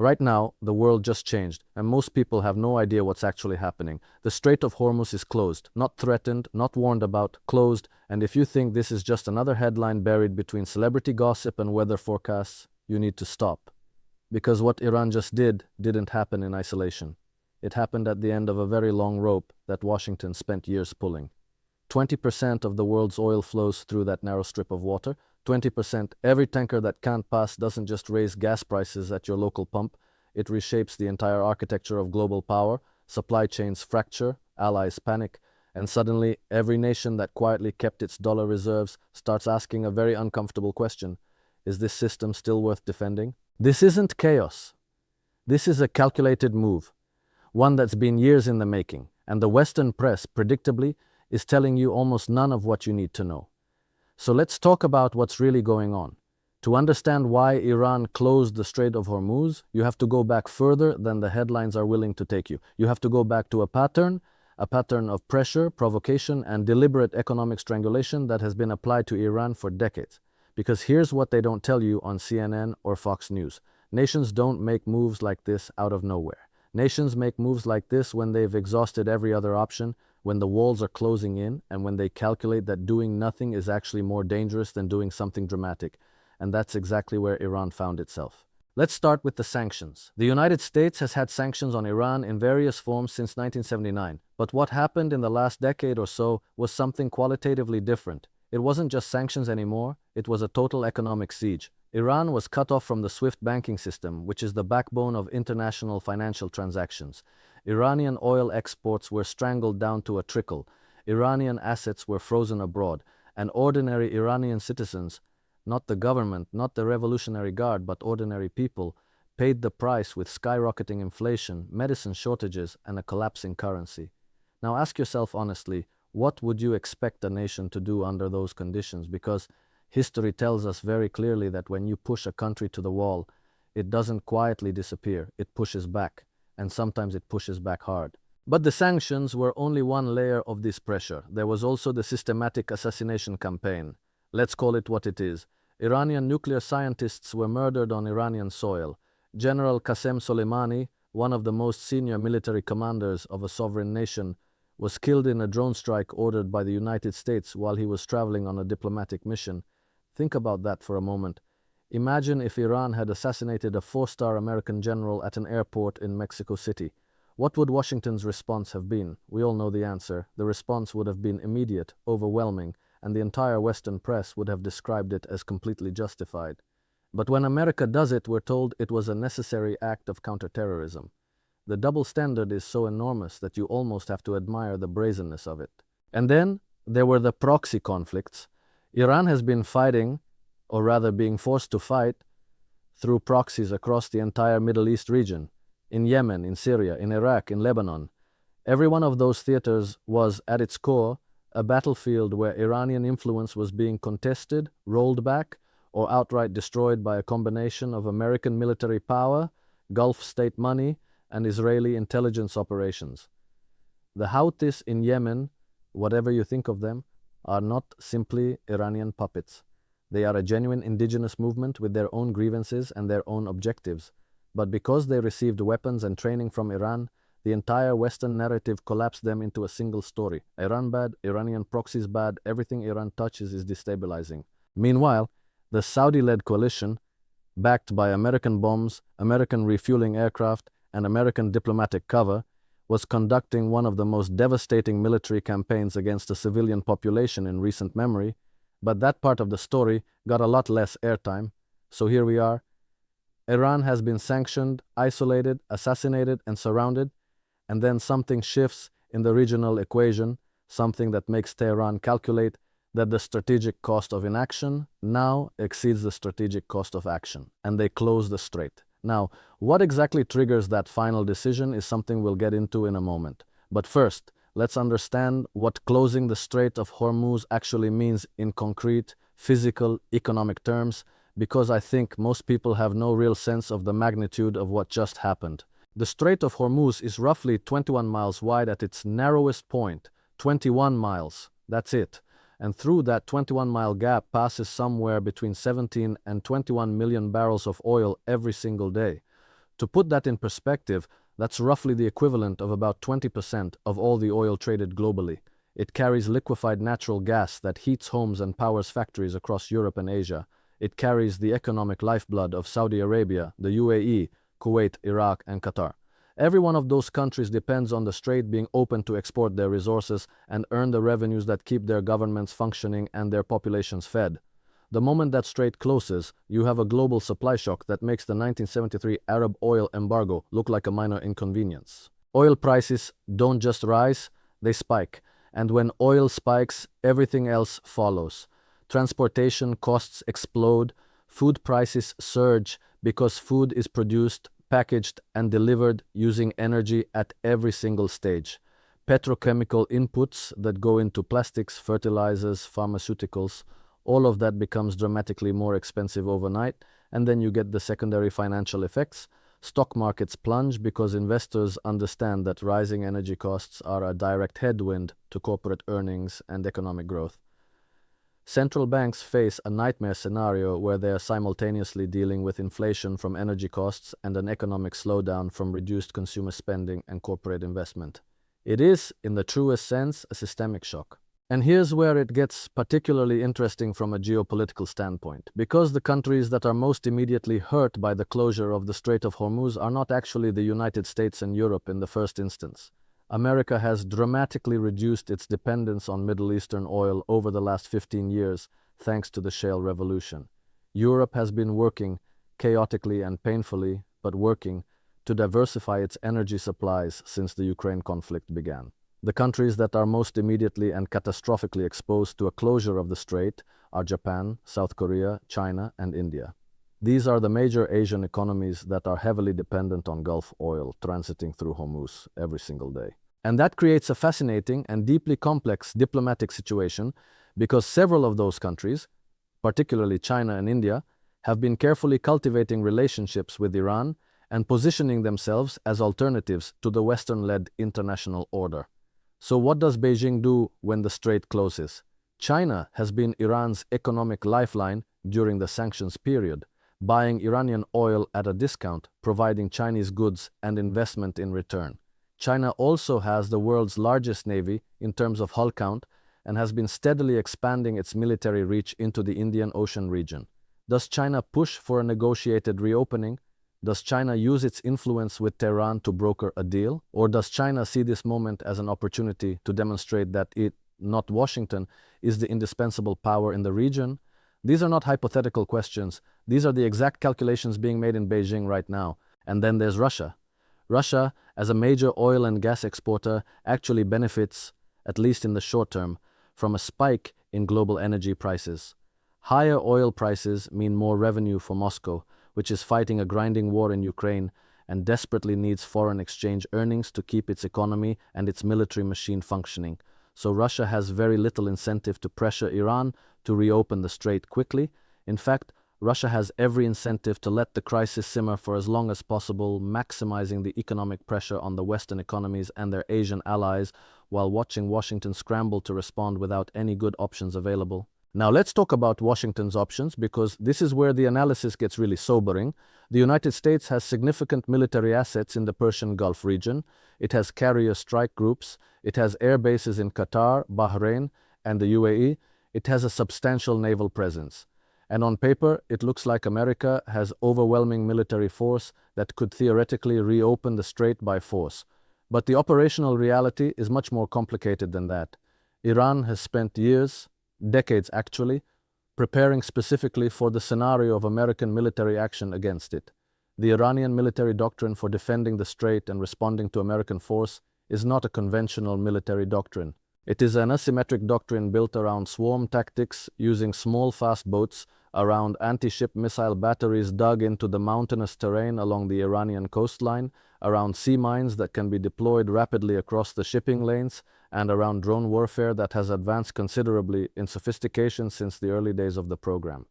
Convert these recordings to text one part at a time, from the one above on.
Right now, the world just changed, and most people have no idea what's actually happening. The Strait of Hormuz is closed, not threatened, not warned about, closed, and if you think this is just another headline buried between celebrity gossip and weather forecasts, you need to stop. Because what Iran just didn't happen in isolation. It happened at the end of a very long rope that Washington spent years pulling. 20% of the world's oil flows through that narrow strip of water. 20%, every tanker that can't pass doesn't just raise gas prices at your local pump, it reshapes the entire architecture of global power, supply chains fracture, allies panic, and suddenly every nation that quietly kept its dollar reserves starts asking a very uncomfortable question. Is this system still worth defending? This isn't chaos. This is a calculated move, one that's been years in the making, and the Western press, predictably, is telling you almost none of what you need to know. So let's talk about what's really going on. To understand why Iran closed the Strait of Hormuz, you have to go back further than the headlines are willing to take you. You have to go back to a pattern of pressure, provocation, and deliberate economic strangulation that has been applied to Iran for decades. Because here's what they don't tell you on CNN or Fox News. Nations don't make moves like this out of nowhere. Nations make moves like this when they've exhausted every other option, when the walls are closing in, and when they calculate that doing nothing is actually more dangerous than doing something dramatic. And that's exactly where Iran found itself. Let's start with the sanctions. The United States has had sanctions on Iran in various forms since 1979. But what happened in the last decade or so was something qualitatively different. It wasn't just sanctions anymore, it was a total economic siege. Iran was cut off from the SWIFT banking system, which is the backbone of international financial transactions. Iranian oil exports were strangled down to a trickle. Iranian assets were frozen abroad. And ordinary Iranian citizens, not the government, not the Revolutionary Guard, but ordinary people, paid the price with skyrocketing inflation, medicine shortages, and a collapsing currency. Now ask yourself honestly, what would you expect a nation to do under those conditions? Because history tells us very clearly that when you push a country to the wall, it doesn't quietly disappear, it pushes back, and sometimes it pushes back hard. But the sanctions were only one layer of this pressure. There was also the systematic assassination campaign. Let's call it what it is. Iranian nuclear scientists were murdered on Iranian soil. General Qasem Soleimani, one of the most senior military commanders of a sovereign nation, was killed in a drone strike ordered by the United States while he was traveling on a diplomatic mission. Think about that for a moment. Imagine if Iran had assassinated a 4-star American general at an airport in Mexico City. What would Washington's response have been? We all know the answer. The response would have been immediate, overwhelming, and the entire Western press would have described it as completely justified. But when America does it, we're told it was a necessary act of counterterrorism. The double standard is so enormous that you almost have to admire the brazenness of it. And then there were the proxy conflicts. Iran has been fighting, or rather being forced to fight, through proxies across the entire Middle East region. In Yemen, in Syria, in Iraq, in Lebanon. Every one of those theaters was, at its core, a battlefield where Iranian influence was being contested, rolled back, or outright destroyed by a combination of American military power, Gulf state money, and Israeli intelligence operations. The Houthis in Yemen, whatever you think of them, are not simply Iranian puppets. They are a genuine indigenous movement with their own grievances and their own objectives. But because they received weapons and training from Iran, the entire Western narrative collapsed them into a single story. Iran bad, Iranian proxies bad, everything Iran touches is destabilizing. Meanwhile, the Saudi-led coalition, backed by American bombs, American refueling aircraft, and American diplomatic cover, was conducting one of the most devastating military campaigns against the civilian population in recent memory, but that part of the story got a lot less airtime. So here we are. Iran has been sanctioned, isolated, assassinated, and surrounded, and then something shifts in the regional equation, something that makes Tehran calculate that the strategic cost of inaction now exceeds the strategic cost of action, and they close the strait. Now, what exactly triggers that final decision is something we'll get into in a moment. But first, let's understand what closing the Strait of Hormuz actually means in concrete, physical, economic terms, because I think most people have no real sense of the magnitude of what just happened. The Strait of Hormuz is roughly 21 miles wide at its narrowest point, 21 miles, that's it. And through that 21-mile gap passes somewhere between 17 and 21 million barrels of oil every single day. To put that in perspective, that's roughly the equivalent of about 20% of all the oil traded globally. It carries liquefied natural gas that heats homes and powers factories across Europe and Asia. It carries the economic lifeblood of Saudi Arabia, the UAE, Kuwait, Iraq, and Qatar. Every one of those countries depends on the strait being open to export their resources and earn the revenues that keep their governments functioning and their populations fed. The moment that strait closes, you have a global supply shock that makes the 1973 Arab oil embargo look like a minor inconvenience. Oil prices don't just rise, they spike. And when oil spikes, everything else follows. Transportation costs explode, food prices surge because food is produced, packaged, and delivered using energy at every single stage. Petrochemical inputs that go into plastics, fertilizers, pharmaceuticals, all of that becomes dramatically more expensive overnight, and then you get the secondary financial effects. Stock markets plunge because investors understand that rising energy costs are a direct headwind to corporate earnings and economic growth. Central banks face a nightmare scenario where they are simultaneously dealing with inflation from energy costs and an economic slowdown from reduced consumer spending and corporate investment. It is, in the truest sense, a systemic shock. And here's where it gets particularly interesting from a geopolitical standpoint, because the countries that are most immediately hurt by the closure of the Strait of Hormuz are not actually the United States and Europe in the first instance. America has dramatically reduced its dependence on Middle Eastern oil over the last 15 years, thanks to the shale revolution. Europe has been working, chaotically and painfully, but working, to diversify its energy supplies since the Ukraine conflict began. The countries that are most immediately and catastrophically exposed to a closure of the strait are Japan, South Korea, China, and India. These are the major Asian economies that are heavily dependent on Gulf oil transiting through Hormuz every single day. And that creates a fascinating and deeply complex diplomatic situation because several of those countries, particularly China and India, have been carefully cultivating relationships with Iran and positioning themselves as alternatives to the Western-led international order. So what does Beijing do when the strait closes? China has been Iran's economic lifeline during the sanctions period, buying Iranian oil at a discount, providing Chinese goods and investment in return. China also has the world's largest navy in terms of hull count and has been steadily expanding its military reach into the Indian Ocean region. Does China push for a negotiated reopening? Does China use its influence with Tehran to broker a deal? Or does China see this moment as an opportunity to demonstrate that it, not Washington, is the indispensable power in the region? These are not hypothetical questions. These are the exact calculations being made in Beijing right now. And then there's Russia. Russia, as a major oil and gas exporter, actually benefits, at least in the short term, from a spike in global energy prices. Higher oil prices mean more revenue for Moscow, which is fighting a grinding war in Ukraine and desperately needs foreign exchange earnings to keep its economy and its military machine functioning. So Russia has very little incentive to pressure Iran to reopen the strait quickly. In fact, Russia has every incentive to let the crisis simmer for as long as possible, maximizing the economic pressure on the Western economies and their Asian allies, while watching Washington scramble to respond without any good options available. Now let's talk about Washington's options, because this is where the analysis gets really sobering. The United States has significant military assets in the Persian Gulf region. It has carrier strike groups. It has air bases in Qatar, Bahrain, and the UAE. It has a substantial naval presence. And on paper, it looks like America has overwhelming military force that could theoretically reopen the strait by force. But the operational reality is much more complicated than that. Iran has spent years, decades actually, preparing specifically for the scenario of American military action against it. The Iranian military doctrine for defending the strait and responding to American force is not a conventional military doctrine. It is an asymmetric doctrine built around swarm tactics, using small fast boats, around anti-ship missile batteries dug into the mountainous terrain along the Iranian coastline, around sea mines that can be deployed rapidly across the shipping lanes, and around drone warfare that has advanced considerably in sophistication since the early days of the program.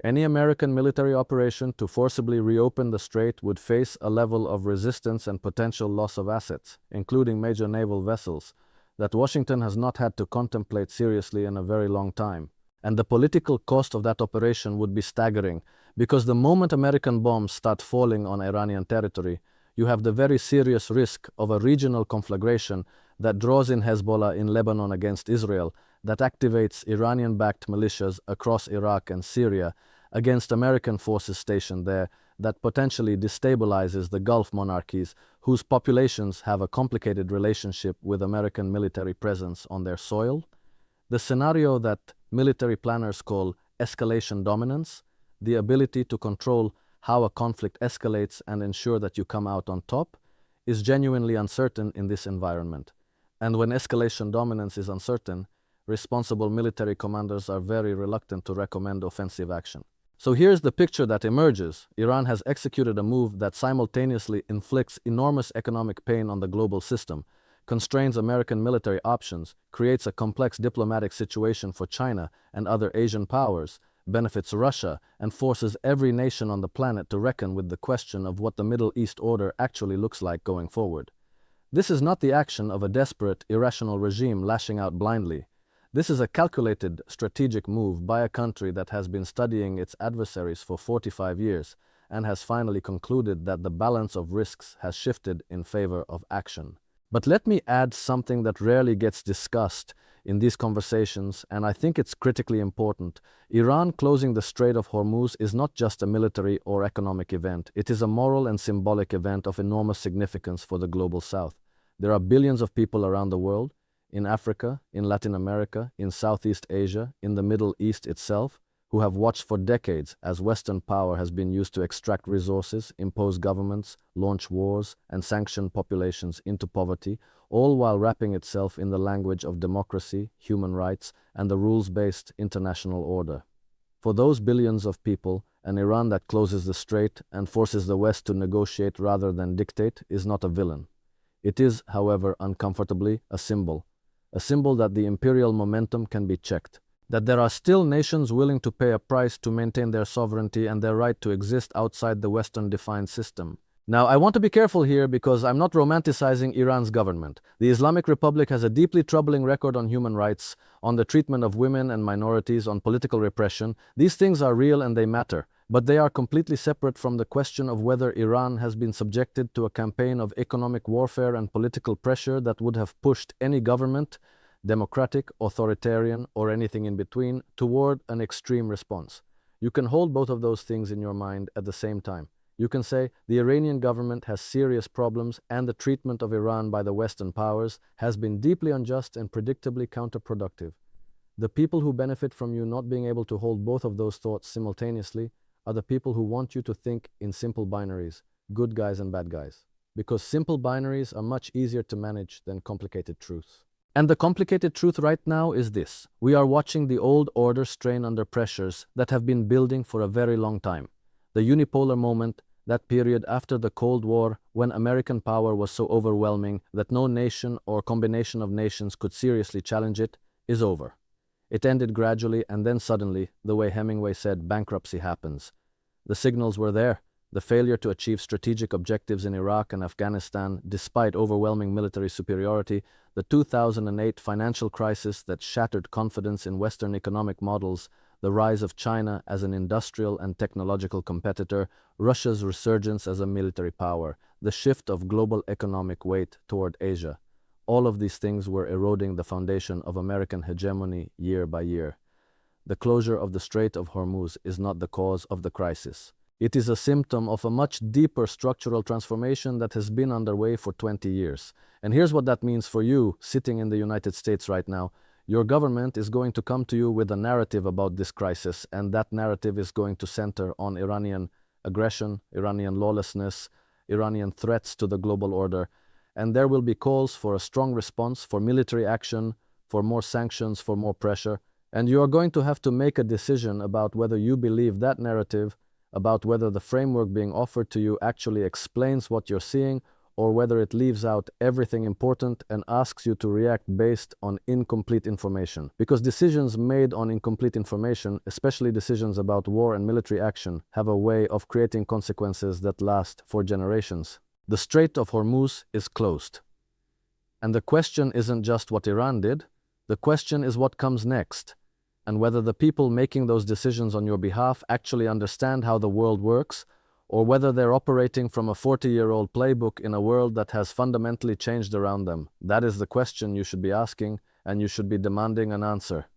Any American military operation to forcibly reopen the strait would face a level of resistance and potential loss of assets, including major naval vessels, that Washington has not had to contemplate seriously in a very long time. And the political cost of that operation would be staggering, because the moment American bombs start falling on Iranian territory, you have the very serious risk of a regional conflagration that draws in Hezbollah in Lebanon against Israel, that activates Iranian-backed militias across Iraq and Syria against American forces stationed there, that potentially destabilizes the Gulf monarchies whose populations have a complicated relationship with American military presence on their soil. The scenario that military planners call escalation dominance, the ability to control how a conflict escalates and ensure that you come out on top, is genuinely uncertain in this environment. And when escalation dominance is uncertain, responsible military commanders are very reluctant to recommend offensive action. So here's the picture that emerges. Iran has executed a move that simultaneously inflicts enormous economic pain on the global system, constrains American military options, creates a complex diplomatic situation for China and other Asian powers, benefits Russia, and forces every nation on the planet to reckon with the question of what the Middle East order actually looks like going forward. This is not the action of a desperate, irrational regime lashing out blindly. This is a calculated, strategic move by a country that has been studying its adversaries for 45 years and has finally concluded that the balance of risks has shifted in favor of action. But let me add something that rarely gets discussed in these conversations, and I think it's critically important. Iran closing the Strait of Hormuz is not just a military or economic event. It is a moral and symbolic event of enormous significance for the global South. There are billions of people around the world, in Africa, in Latin America, in Southeast Asia, in the Middle East itself, who have watched for decades as Western power has been used to extract resources, impose governments, launch wars, and sanction populations into poverty, all while wrapping itself in the language of democracy, human rights, and the rules-based international order. For those billions of people, an Iran that closes the strait and forces the West to negotiate rather than dictate is not a villain. It is, however, uncomfortably a symbol that the imperial momentum can be checked, that there are still nations willing to pay a price to maintain their sovereignty and their right to exist outside the Western-defined system. Now, I want to be careful here because I'm not romanticizing Iran's government. The Islamic Republic has a deeply troubling record on human rights, on the treatment of women and minorities, on political repression. These things are real and they matter, but they are completely separate from the question of whether Iran has been subjected to a campaign of economic warfare and political pressure that would have pushed any government, democratic, authoritarian, or anything in between, toward an extreme response. You can hold both of those things in your mind at the same time. You can say the Iranian government has serious problems and the treatment of Iran by the Western powers has been deeply unjust and predictably counterproductive. The people who benefit from you not being able to hold both of those thoughts simultaneously are the people who want you to think in simple binaries, good guys and bad guys, because simple binaries are much easier to manage than complicated truths. And the complicated truth right now is this: we are watching the old order strain under pressures that have been building for a very long time. The unipolar moment, that period after the Cold War when American power was so overwhelming that no nation or combination of nations could seriously challenge it, is over. It ended gradually and then suddenly, the way Hemingway said, bankruptcy happens. The signals were there. The failure to achieve strategic objectives in Iraq and Afghanistan despite overwhelming military superiority, the 2008 financial crisis that shattered confidence in Western economic models, the rise of China as an industrial and technological competitor, Russia's resurgence as a military power, the shift of global economic weight toward Asia. All of these things were eroding the foundation of American hegemony year by year. The closure of the Strait of Hormuz is not the cause of the crisis. It is a symptom of a much deeper structural transformation that has been underway for 20 years. And here's what that means for you, sitting in the United States right now. Your government is going to come to you with a narrative about this crisis, and that narrative is going to center on Iranian aggression, Iranian lawlessness, Iranian threats to the global order. And there will be calls for a strong response, for military action, for more sanctions, for more pressure. And you are going to have to make a decision about whether you believe that narrative, about whether the framework being offered to you actually explains what you're seeing, or whether it leaves out everything important and asks you to react based on incomplete information. Because decisions made on incomplete information, especially decisions about war and military action, have a way of creating consequences that last for generations. The Strait of Hormuz is closed. And the question isn't just what Iran did, the question is what comes next. and whether the people making those decisions on your behalf actually understand how the world works, or whether they're operating from a 40-year-old playbook in a world that has fundamentally changed around them. That is the question you should be asking, and you should be demanding an answer.